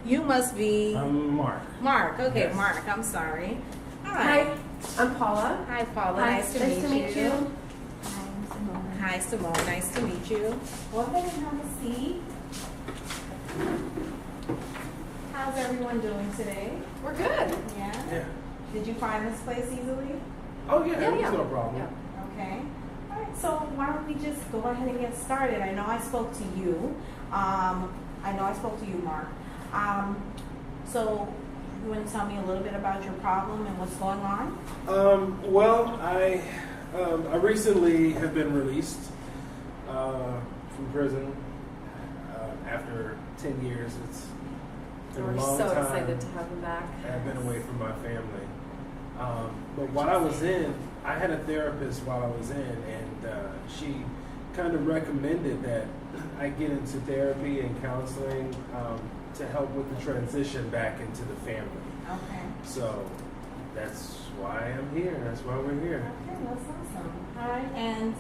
You must be... I'm Mark. Mark. Okay, Yes. Mark. I'm sorry. Hi, I'm Paula. Hi, Paula. Hi, Nice to meet you. Hi, I'm Simone. Hi, Simone. Nice to meet you. Go ahead and have a seat. How's everyone doing today? We're good. Yeah? Yeah. Did you find this place easily? Oh yeah, Yeah, it's yeah. no problem. Yeah. Okay. All right, so why don't we just go ahead and get started? I know I spoke to you. Mark. So you want to tell me a little bit about your problem and what's going on? Well, I recently have been released from prison after 10 years. It's been a We're long so time. excited to have him back. I've been away from my family. But while I was in, I had a therapist while I was in, and she kind of recommended that I get into therapy and counseling to help with the transition back into the family. Okay. So that's why I'm here. That's why we're here. Okay, that's awesome. All right, and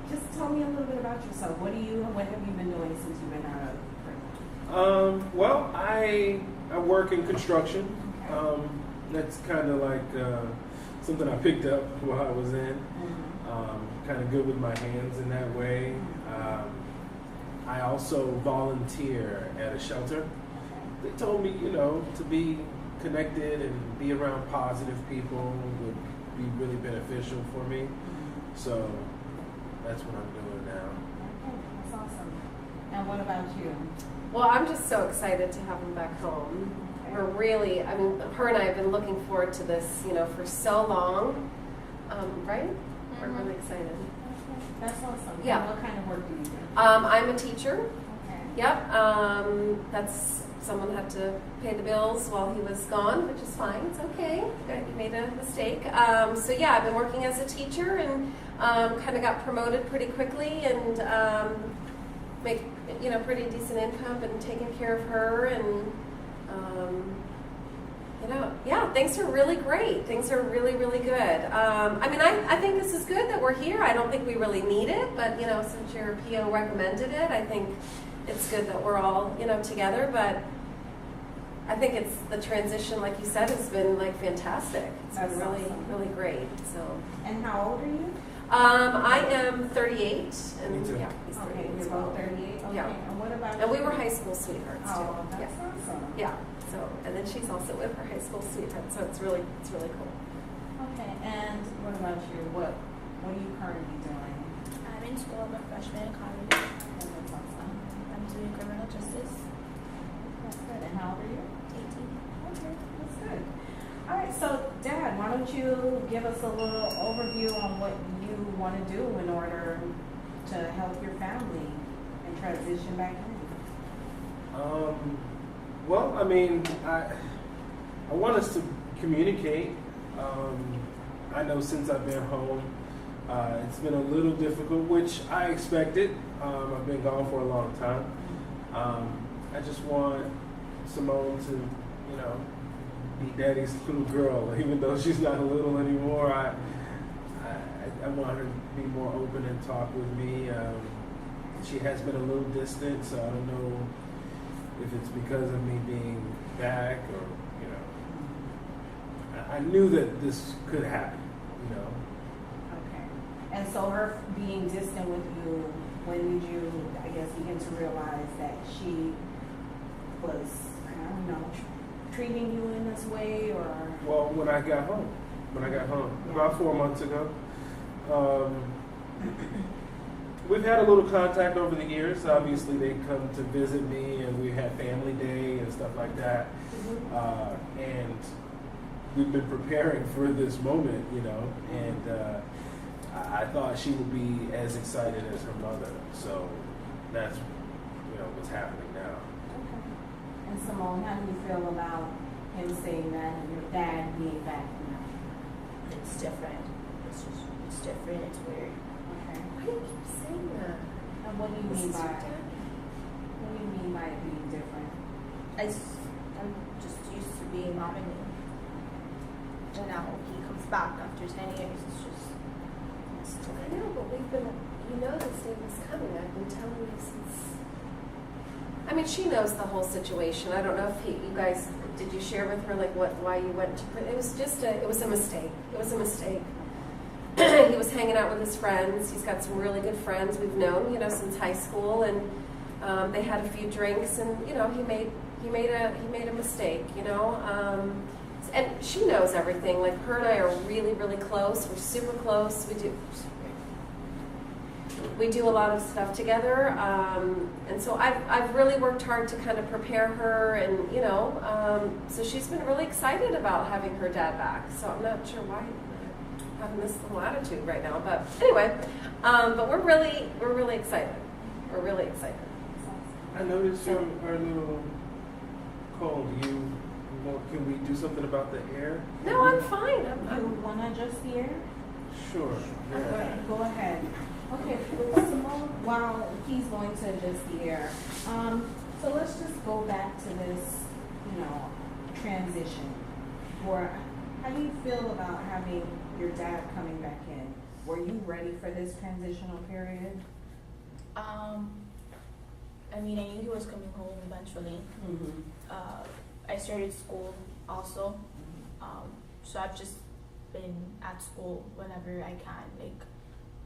just tell me a little bit about yourself. What have you been doing since you've been out of prison? Well, I work in construction. Okay. That's kind of like something I picked up while I was in. Kind of good with my hands in that way. I also volunteer at a shelter. They told me, to be connected and be around positive people would be really beneficial for me. So that's what I'm doing now. Okay, that's awesome. And what about you? Well, I'm just so excited to have him back home. Okay. We're really, her and I have been looking forward to this, for so long. Right? We're really excited. Okay, that's awesome. Yeah. And what kind of work do you do? I'm a teacher. Okay. Yep. Someone had to pay the bills while he was gone, which is fine. It's okay. You made a mistake. So yeah, I've been working as a teacher and kind of got promoted pretty quickly and make pretty decent income and taking care of her and yeah, things are really great. Things are really, really good. I think this is good that we're here. I don't think we really need it, but since your PO recommended it, I think it's good that we're all together. But I think it's the transition, like you said, has been like fantastic. It's been really, awesome. really great. So. And how old are you? I am 38, and Me too. yeah, he's 38 Okay, as you're well. both 38? Okay, Yeah. and what about And we you? were high school sweethearts too. Oh, that's awesome. Yeah. So, and then she's also with her high school sweetheart. So it's really cool. Okay, and what about you? What are you currently doing? I'm in school. I'm a freshman in college. Okay, that's awesome. I'm doing criminal justice. That's good. And how old are you? 18. Okay, that's good. All right, so Dad, why don't you give us a little overview on what you want to do in order to help your family and transition back in? Well, I want us to communicate. I know since I've been home, it's been a little difficult, which I expected. I've been gone for a long time. I just want Simone to, be Daddy's little girl, even though she's not a little anymore. I want her to be more open and talk with me. She has been a little distant, so I don't know if it's because of me being back or, I knew that this could happen, Okay. And so her being distant with you, when did you, I guess, begin to realize that she was, treating you in this way or? Well, when I got home, Yeah. about 4 months ago. We've had a little contact over the years. Obviously, they come to visit me, and we had family day and stuff like that. And we've been preparing for this moment, and I thought she would be as excited as her mother. So that's, what's happening now. Okay. And Simone, how do you feel about him saying that and your dad being back now? It's different. It's different. It's weird. Okay. Why do you keep saying that? And what do you This mean is by your dad. it being different? I'm just used to being mom and me. And now he comes back after 10 years. It's I know, but we've been, this day was coming. I've been telling you since. she knows the whole situation. I don't know if you guys, did you share with her like why you went to prison? It was just it was a mistake. It was a mistake. He was hanging out with his friends. He's got some really good friends we've known, since high school, and they had a few drinks, and he made a mistake, and she knows everything. Like, her and I are really, really close. We're super close. We do a lot of stuff together, and so I've really worked hard to kind of prepare her, and so she's been really excited about having her dad back. So I'm not sure why I'm having this little attitude right now, but anyway, but we're really excited. We're really excited. I noticed you are a little cold. Can we do something about the air? No, I'm fine. You want to adjust the air? Sure. Yeah. Okay, go ahead. Okay, Simone, while he's going to adjust the air, so let's just go back to this, transition. How do you feel about having your dad coming back in? Were you ready for this transitional period? I knew he was coming home eventually. Mm-hmm. I started school also, so I've just been at school whenever I can. Like,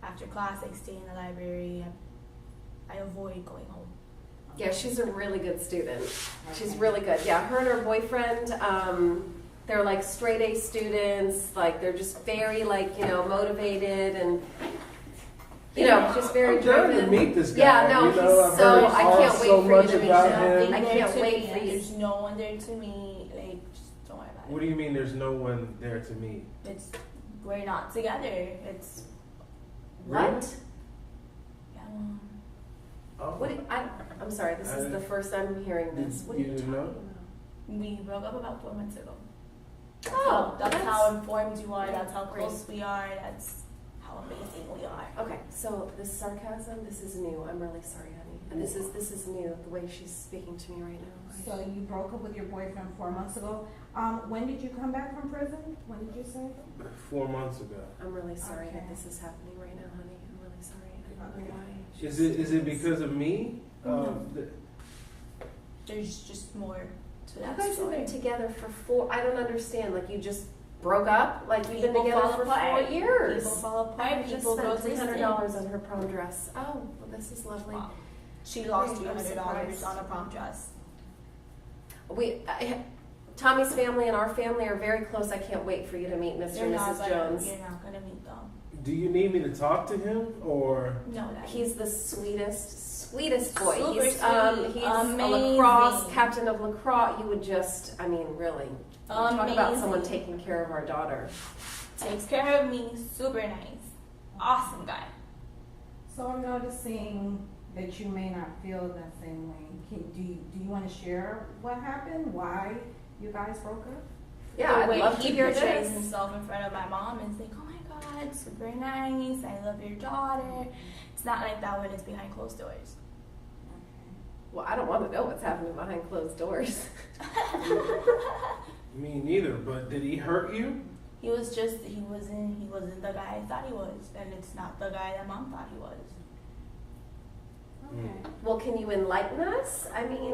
after class, I stay in the library. I avoid going home. Yeah, she's a really good student. She's really good. Yeah, her and her boyfriend, they're like straight A students. Like, they're just very motivated and just very I'm trying driven. to meet this guy. Yeah, no, I've he's heard so. I can't wait so for much you to meet about him. him. I can't wait for you. There's no one there to meet. Like, just don't worry about it. What do you mean there's no one there to meet? We're not together. It's What? yeah. Oh. I'm sorry. This is the first I'm hearing this. What are You you didn't talking know? about? We broke up about 4 months ago. Oh, that's how informed you are. That's how great. close we are. That's how amazing we are. Okay, so this sarcasm, this is new. I'm really sorry, honey. And this is new, the way she's speaking to me right now. So you broke up with your boyfriend 4 months ago. When did you come back from prison? When did you say? 4 months ago. I'm really sorry Okay. that this is happening right now, honey. I'm really sorry. I don't know why. Is it because of me? There's just more to You that guys have story. been together for I don't understand. Like, you just broke up? Like, you've been People together fall for apart. 4 years. People fall apart. I just People go spent distant. $300 on her prom dress. Oh, well, this is lovely. Wow. She lost Great, I'm $300 surprised. on a prom dress. Tommy's family and our family are very close. I can't wait for you to meet Mr. and Mrs. Jones. You're not gonna meet them. Do you need me to talk to him or? No, Daddy. He's the sweetest boy. Super He's sweet. a Amazing. lacrosse captain of lacrosse. You would just, really talk about Amazing. someone taking care of our daughter. Takes care of me. Super nice. Awesome guy. So I'm noticing that you may not feel that same way. Do you want to share what happened? Why you guys broke up? Yeah, The I'd way love to he hear portrays this. himself in front of my mom and like, oh my God, super nice. I love your daughter. It's not like that when it's behind closed doors. Well, I don't want to know what's happening behind closed doors. Me neither, but did he hurt you? He wasn't the guy I thought he was, and it's not the guy that mom thought he was. Okay. Well, can you enlighten us? I mean,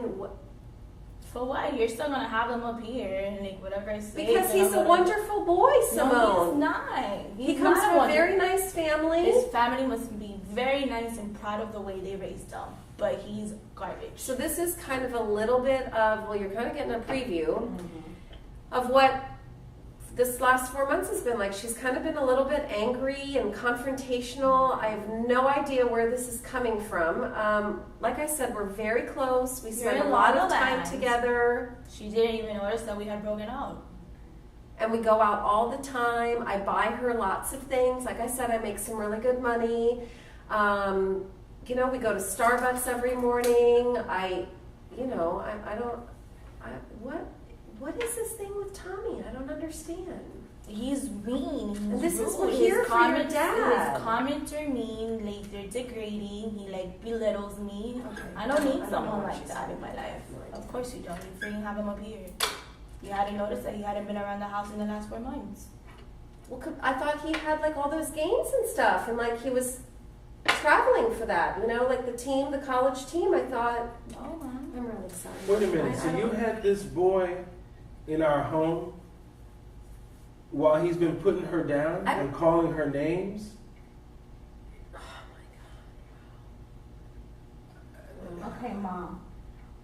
For what? You're still gonna have him up here and like whatever I say. because then he's I'm a gonna- wonderful boy, Simone. No, he's not. He comes not from a wonderful. very nice family. His family must be very nice and proud of the way they raised him, but he's garbage. So this is kind of a little bit of, well, you're kind of getting a preview Mm-hmm. of what this last 4 months has been like. She's kind of been a little bit angry and confrontational. I have no idea where this is coming from. Like I said, we're very close. We spend a lot of time together. She didn't even notice that we had broken up. And we go out all the time. I buy her lots of things. Like I said, I make some really good money. We go to Starbucks every morning. What is this thing with Tommy? I don't understand. He's mean. He's And this is rude. what here His for your comments, dad. His comments are mean. Like they're degrading. He like belittles me. Okay. I don't need know someone what like she's that in my saying. life. No idea. Of course you don't. You freaking have him up here. You hadn't noticed that he hadn't been around the house in the last 4 months. Well, I thought he had like all those games and stuff, and like he was traveling for that, you know, like the team, the college team. I thought, Oh, man. I'm really excited. Wait a minute. I So you don't- had this boy in our home while he's been putting her down and calling her names? Oh my God. Okay, Mom.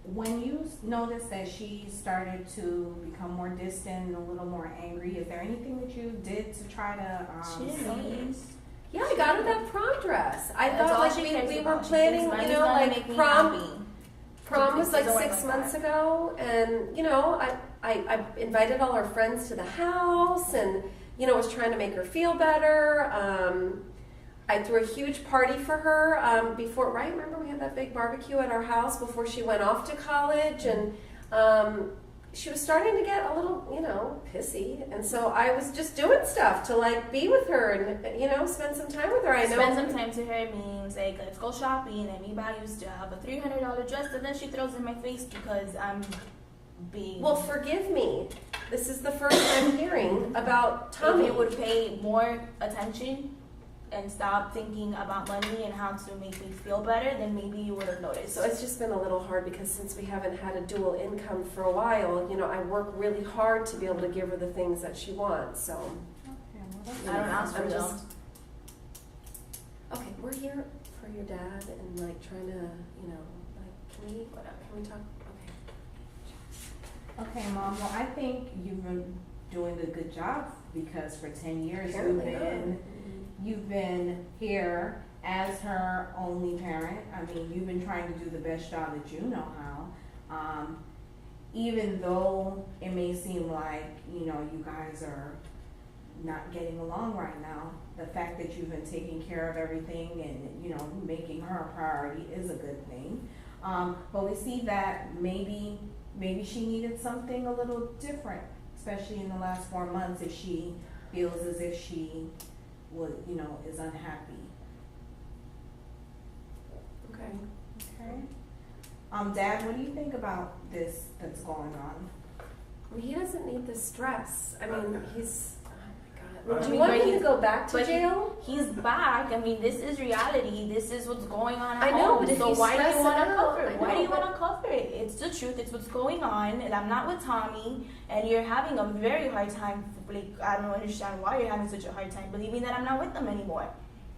When you noticed that she started to become more distant and a little more angry, is there anything that you did to try to She didn't see? notice. Yeah, I got her that prom dress. I That's thought all like she we cares were about. She planning, thinks money's you know, gonna like make me prom. happy. Prom was like Doesn't work 6 like months that. ago, and you know, I invited all our friends to the house, and you know, was trying to make her feel better. I threw a huge party for her before, right? Remember we had that big barbecue at our house before she went off to college, and she was starting to get a little, you know, pissy, and so I was just doing stuff to like be with her and you know, spend some time with her. I know. Spend some time to her means like let's go shopping and me buy used to have a $300 dress that then she throws in my face because I'm being. Well, forgive me. This is the first I'm hearing about if Tommy. you would pay more attention and stop thinking about money and how to make me feel better, then maybe you would have noticed. So it's just been a little hard because since we haven't had a dual income for a while, you know, I work really hard to be able to give her the things that she wants. So Okay, well, that's I don't ask for I'm them. just okay. We're here for your dad and like trying to, you know, like can we talk? Okay. Okay, Mom. Well, I think you've been doing a good job because for 10 years Apparently you've been here as her only parent. I mean, you've been trying to do the best job that you know how. Even though it may seem like, you know, you guys are not getting along right now, the fact that you've been taking care of everything and, you know, making her a priority is a good thing. But we see that maybe she needed something a little different, especially in the last 4 months if she feels as if she would, you know, is unhappy. Okay. Okay. Dad, what do you think about this that's going on? Well, he doesn't need the stress. I mean, he's. Oh my God. I Do you mean, want but him to he's- go back to but jail? He's back. I mean, this is reality. This is what's going on at I know, home. but if so you why do stress you it want to out, cover I it? Why know, do you but- want to cover it? It's the truth. It's what's going on, and I'm not with Tommy, and you're having a very hard time. Like, I don't understand why you're having such a hard time believing that I'm not with them anymore.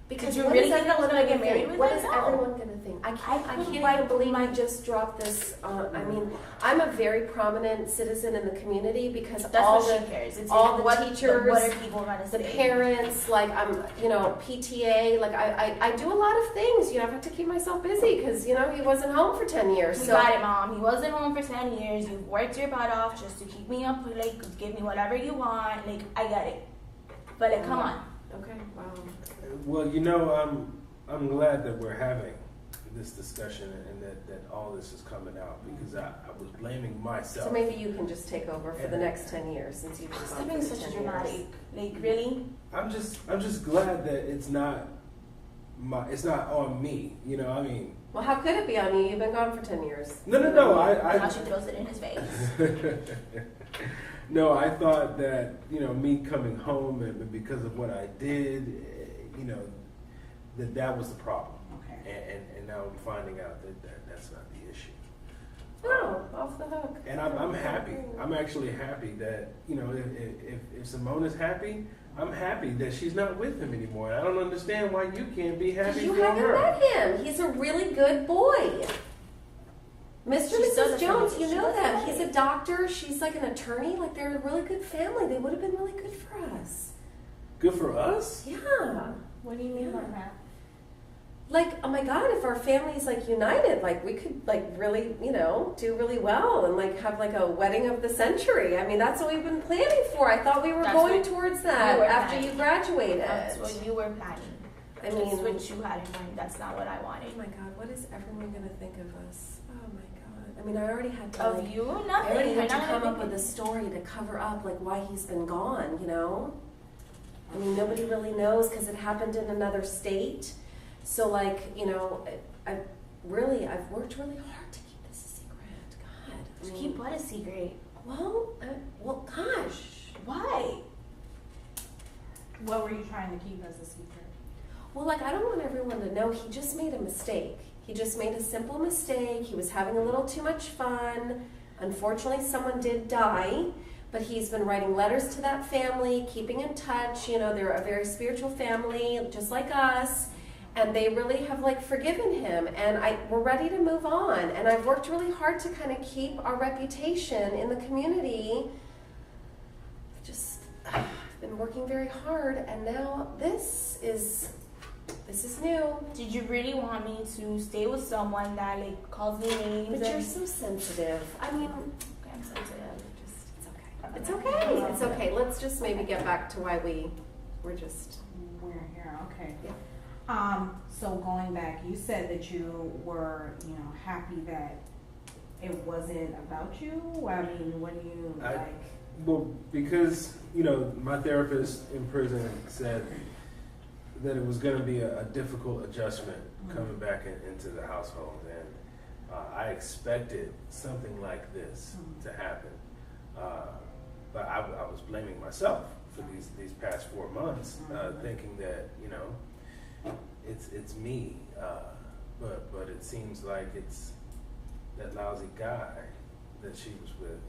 Because you what really is think I was everyone gonna get married think? with What him? is No. everyone gonna think? I can't couldn't even believe I just dropped this. I mean, I'm a very prominent citizen in the community because That's all what the she cares. It's all like, the what, teachers, what are people gonna the say? parents, like I'm, you know, PTA, like I do a lot of things. You know, I have to keep myself busy because you know he wasn't home for 10 years. You So got it, Mom. He wasn't home for 10 years. You've worked your butt off just to keep me up, like, give me whatever you want. Like, I get it. But, like, come on. okay, wow. Well, you know, I'm glad that we're having this discussion and that all this is coming out because I was blaming myself. So maybe you can just take over for the next 10 years since you've been Stop gone being for the such 10 a dramatic. years. Like, really? I'm just glad that it's not on me. You know, I mean. Well, how could it be on you? You've been gone for 10 years. No. Now she throws it in his face. No, I thought that, you know, me coming home and because of what I did, you know, that was the problem. Okay. And now I'm finding out that that's not the issue. Oh, off the hook. And I'm happy. I'm actually happy that, you know, if Simone is happy, I'm happy that she's not with him anymore. I don't understand why you can't be happy You for haven't her. met him. He's a really good boy. Mr. She and still Mrs. doesn't- Jones, you she know doesn't them. know He's it. a doctor. She's like an attorney. Like they're a really good family. They would have been really good for us. Good for us? Yeah. What do you mean by that? Like, oh my God, if our family's like united, like we could like really, you know, do really well and like have like a wedding of the century. I mean, that's what we've been planning for. I thought we were That's going what towards you that were after planning. you graduated. That's what you were planning. I That's mean, what you had in mind. That's not what I wanted. oh my God, what is everyone gonna think of us? Oh my God. I mean, I already had to Of like, you? I Nothing. already You're had to not come gonna up think with a it. story to cover up like why he's been gone, you know? I mean, nobody really knows because it happened in another state. So like, you know, I've worked really hard to keep this a secret. God. I To mean, keep what a secret? well, gosh. Why? What were you trying to keep as a secret? Well, like, I don't want everyone to know he just made a mistake. He just made a simple mistake. He was having a little too much fun. Unfortunately, someone did die, but he's been writing letters to that family, keeping in touch. You know, they're a very spiritual family, just like us, and they really have, like, forgiven him, and we're ready to move on. And I've worked really hard to kind of keep our reputation in the community. I've been working very hard, and now this is new. Did you really want me to stay with someone that like calls me names? But you're so sensitive. I mean, Okay, I'm sensitive. it's okay. It's okay. Let's just maybe get back to why we're just. We're here, okay. Yeah. So going back, you said that you were, happy that it wasn't about you. I mean, what do you like? Well, because, my therapist in prison said that it was going to be a difficult adjustment coming back into the household. And I expected something like this to happen. But I was blaming myself for these past 4 months, thinking that, it's me. But it seems like it's that lousy guy that she was with.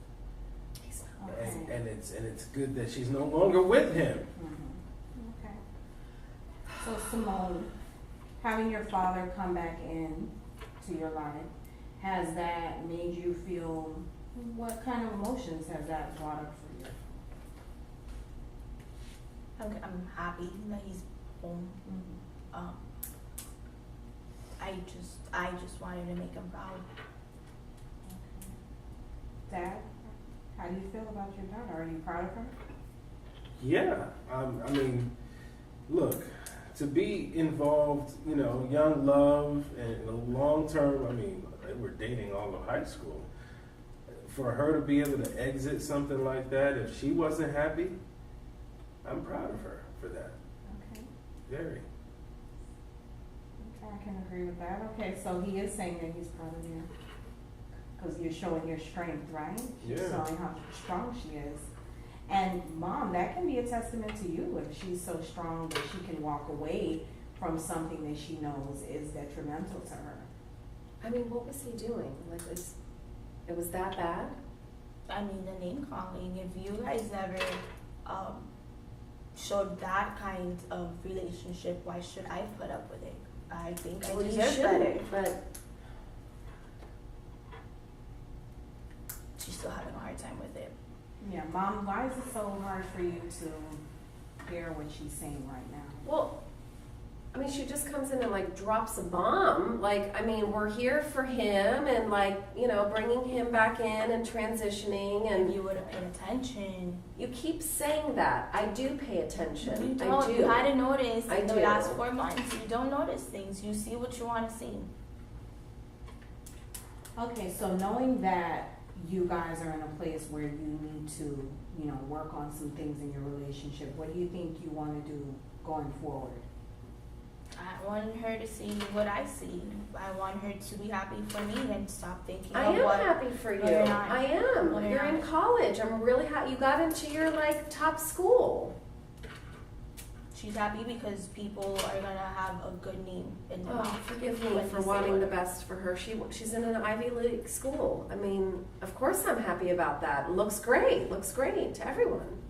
Okay. And it's good that she's no longer with him. Okay. So Simone, having your father come back in to your life, has that made you feel, what kind of emotions has that brought up for you? I'm happy that he's home. I just wanted to make him proud. Dad, how do you feel about your daughter? Are you proud of her? Yeah, I mean, look, to be involved, young love and a long term, I mean, they were dating all of high school. For her to be able to exit something like that, if she wasn't happy, I'm proud of her for that. Okay. Very. Okay, I can agree with that. Okay, so he is saying that he's proud of you. Because you're showing your strength, right? She's Yeah. showing how strong she is. And Mom, that can be a testament to you if she's so strong that she can walk away from something that she knows is detrimental to her. I mean, what was he doing? Like, it was that bad? I mean, the name calling. If you guys never showed that kind of relationship, why should I put up with it? I think I Well, you deserve shouldn't, better. but She's still having a hard time with it. Yeah, Mom, why is it so hard for you to hear what she's saying right now? well, I mean, she just comes in and like drops a bomb. Like, I mean, we're here for him and like, bringing him back in and transitioning, If and you would have paid attention. you keep saying that. I do pay attention. You I don't. do. You hadn't noticed I in the do. last 4 months. You don't notice things. You see what you want to see. Okay, so knowing that you guys are in a place where you need to, work on some things in your relationship, what do you think you want to do going forward? I want her to see what I see. I want her to be happy for me and stop thinking I of am what. happy for you. No, you're not. I am. No, you're You're in not. college. I'm really happy. You got into your like top school. She's happy because people are gonna have a good name in their Oh, mouth. forgive me when for you say wanting the what- best for her. She's in an Ivy League school. I mean, of course I'm happy about that. Looks great. Looks great to everyone.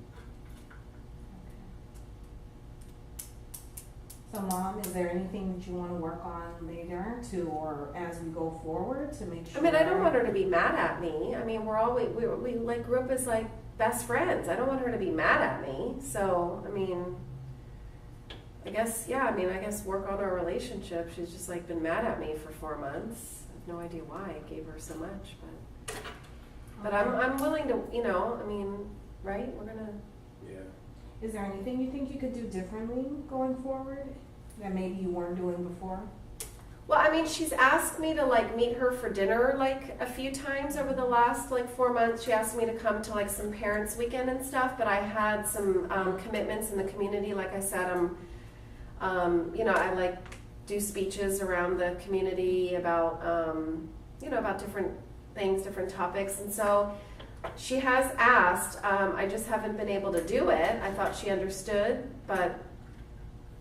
So Mom, is there anything that you want to work on later or as we go forward to make sure? I mean, I don't want her to be mad at me. I mean, we like grew up as like best friends. I don't want her to be mad at me. So, I mean, I guess work on our relationship. She's just like been mad at me for 4 months. I have no idea why I gave her so much, but I'm willing to, I mean, right? We're gonna. Yeah. Is there anything you think you could do differently going forward that maybe you weren't doing before? Well, I mean, she's asked me to like meet her for dinner like a few times over the last like 4 months. She asked me to come to like some parents' weekend and stuff, but I had some commitments in the community. Like I said, I like do speeches around the community about, about different things, different topics, and so she has asked. I just haven't been able to do it. I thought she understood, but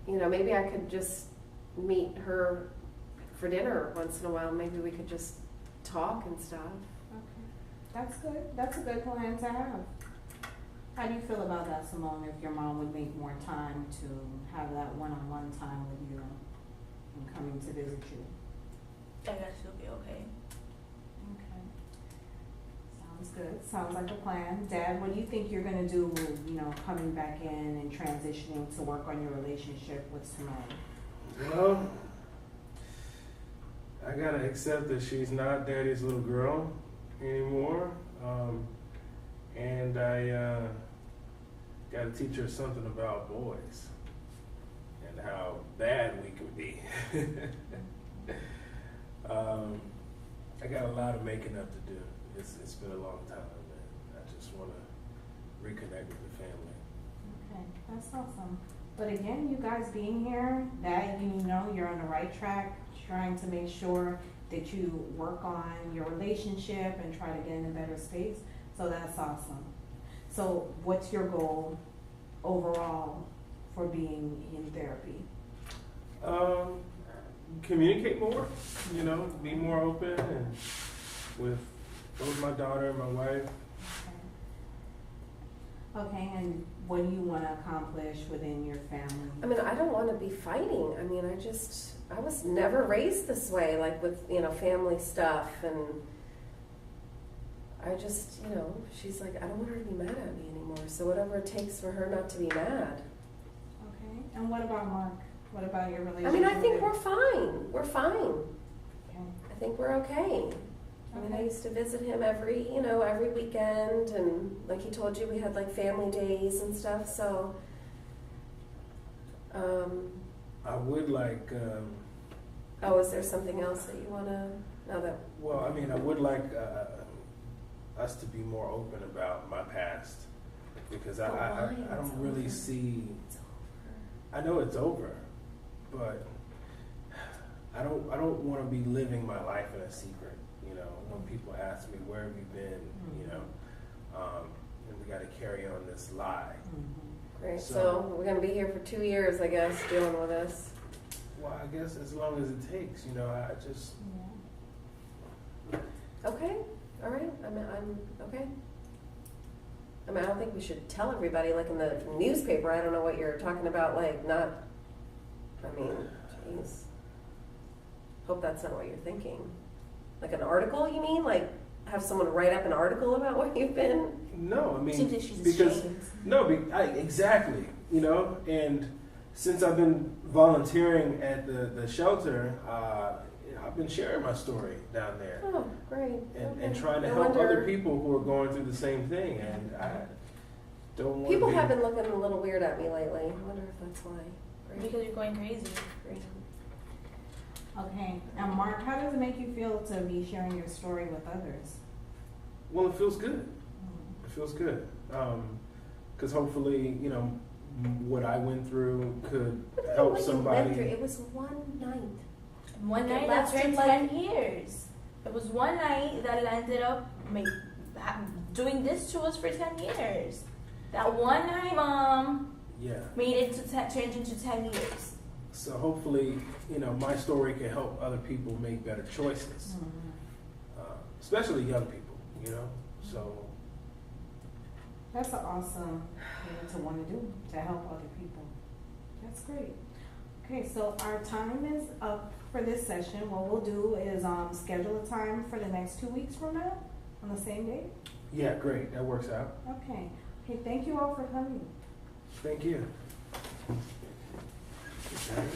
you know, maybe I could just meet her for dinner once in a while. Maybe we could just talk and stuff. Okay, that's good. That's a good plan to have. How do you feel about that, Simone, if your mom would make more time to have that one-on-one time with you and coming to visit you? I guess it'll be okay. Okay. Sounds good. Sounds like a plan. Dad, what do you think you're gonna do, you know, coming back in and transitioning to work on your relationship with Simone? Well, I gotta accept that she's not Daddy's little girl anymore, and I gotta teach her something about boys and how bad we can be. I got a lot of making up to do. It's been a long time, and I just want to reconnect with the family. Okay, that's awesome. But again, you guys being here, that you know you're on the right track, trying to make sure that you work on your relationship and try to get in a better space. So that's awesome. So what's your goal overall for being in therapy? Communicate more, you know, be more open and with both my daughter and my wife. Okay, and what do you want to accomplish within your family? I mean, I don't want to be fighting. I mean, I was never raised this way, like with, you know, family stuff. And I just, you know, she's like, I don't want her to be mad at me anymore. So whatever it takes for her not to be mad. Okay, and what about Mark? What about your relationship? I mean, I think with we're fine. We're fine. Okay. I think we're okay. I mean, I used to visit him every weekend, and like he told you, we had like family days and stuff, so. I would like, Oh, is there something else that you want to, now that? well, I mean, I would like us to be more open about my past, because I don't really see, It's over. I know it's over, but I don't want to be living my life in a secret. You know, when people ask me, where have you been, you know, and we got to carry on this lie. Great, So- so we're gonna be here for 2 years, I guess, dealing with this. Well, I guess as long as it takes, you know, I just, Okay, all right, I'm okay. I mean, I don't think we should tell everybody, like in the newspaper, I don't know what you're talking about, like not, I mean, jeez. Hope that's not what you're thinking. Like an article, you mean? Like have someone write up an article about where you've been? no, I mean, Seems like she's because, ashamed. no, exactly, you know, and since I've been volunteering at the shelter, I've been sharing my story down there. Oh, great. And Okay. trying to No help wonder- other people who are going through the same thing, and I don't want People to be. have been looking a little weird at me lately. I wonder if that's why. Great. Because you're going crazy. Great. Okay, and Mark, how does it make you feel to be sharing your story with others? Well, it feels good. It feels good, because hopefully, you know, what I went through could help What you somebody. went through, it was one night. One It night lasted after like- 10 years. It was one night that it ended up doing this to us for 10 years. That one night, Mom, Yeah. made it to change into 10 years. So hopefully, you know, my story can help other people make better choices, especially young people. You know, so. That's an awesome thing to want to do, to help other people. That's great. Okay, so our time is up for this session. What we'll do is schedule a time for the next 2 weeks from now on the same day. Yeah, great. That works out. Okay. Okay, thank you all for coming. Thank you. Okay.